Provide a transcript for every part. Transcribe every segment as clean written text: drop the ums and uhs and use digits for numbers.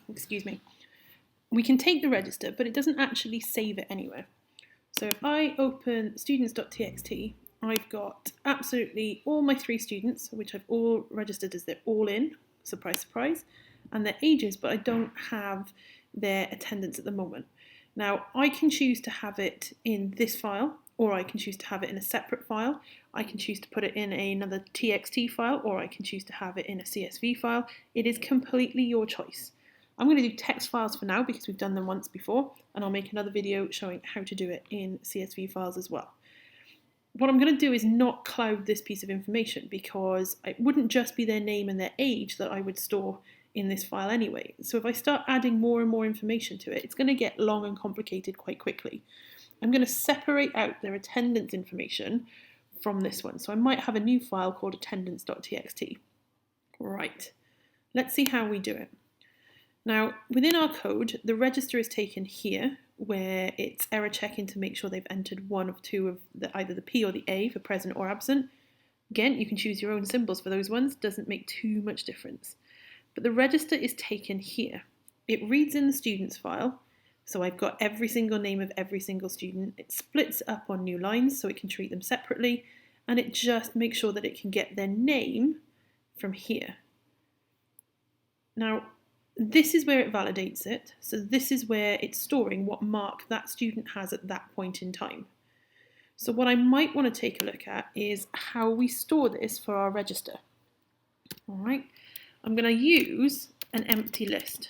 excuse me, we can take the register, but it doesn't actually save it anywhere. So if I open students.txt, I've got absolutely all my 3 students, which I've all registered as they're all in, surprise, surprise, and their ages, but I don't have their attendance at the moment. Now, I can choose to have it in this file, or I can choose to have it in a separate file. I can choose to put it in another TXT file, or I can choose to have it in a CSV file. It is completely your choice. I'm going to do text files for now because we've done them once before, and I'll make another video showing how to do it in CSV files as well. What I'm going to do is not cloud this piece of information because it wouldn't just be their name and their age that I would store in this file anyway. So if I start adding more and more information to it, it's going to get long and complicated quite quickly. I'm going to separate out their attendance information from this one. So I might have a new file called attendance.txt. Right, let's see how we do it. Now, within our code, the register is taken here, where it's error checking to make sure they've entered one of 2 of either the P or the A for present or absent. Again, you can choose your own symbols for those ones, doesn't make too much difference. But the register is taken here. It reads in the students file, so I've got every single name of every single student. It splits up on new lines so it can treat them separately, and it just makes sure that it can get their name from here. Now, this is where it validates it, so this is where it's storing what mark that student has at that point in time. So what I might want to take a look at is how we store this for our register. All right, I'm going to use an empty list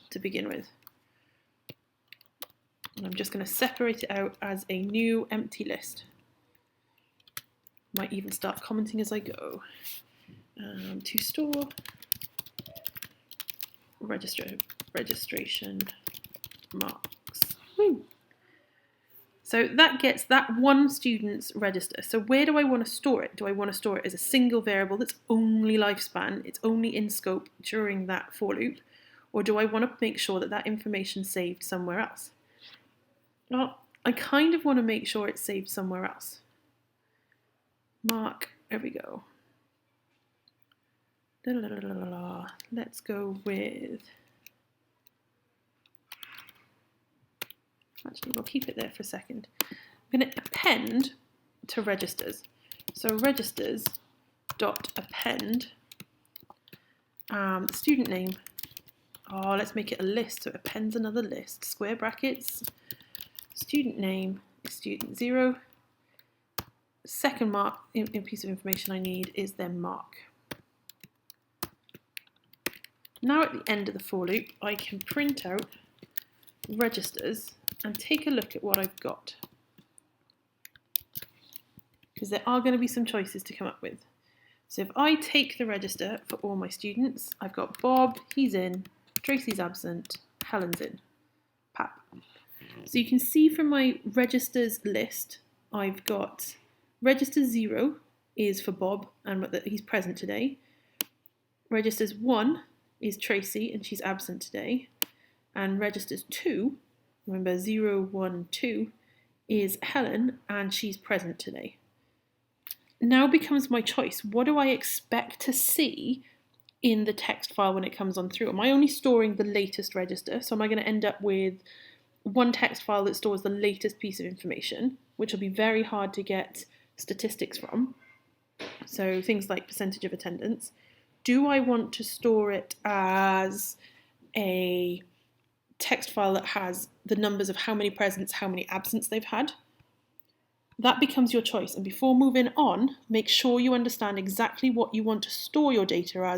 to begin with. And I'm just going to separate it out as a new empty list. Might even start commenting as I go. To store registration marks. Woo. So that gets that one student's register. So where do I want to store it? Do I want to store it as a single variable that's only lifespan, it's only in scope during that for loop? Or do I want to make sure that that information's saved somewhere else? Well, I kind of want to make sure it's saved somewhere else. Mark, there we go. Let's go with, actually we'll keep it there for a second. I'm going to append to registers. So registers dot append student name. Oh, let's make it a list, so it appends another list. Square brackets, student name is student 0. Second mark in piece of information I need is their mark. Now at the end of the for loop, I can print out registers and take a look at what I've got. Because there are going to be some choices to come up with. So if I take the register for all my students, I've got Bob, he's in, Tracy's absent, Helen's in, Pap. So you can see from my registers list, I've got register 0 is for Bob and he's present today. Registers 1 is Tracy and she's absent today. And registers 2, remember 0, 1, 2, is Helen and she's present today. Now becomes my choice. What do I expect to see in the text file when it comes on through? Am I only storing the latest register? So am I going to end up with one text file that stores the latest piece of information, which will be very hard to get statistics from? So things like percentage of attendance. Do I want to store it as a text file that has the numbers of how many presents, how many absents they've had? That becomes your choice. And before moving on, make sure you understand exactly what you want to store your data as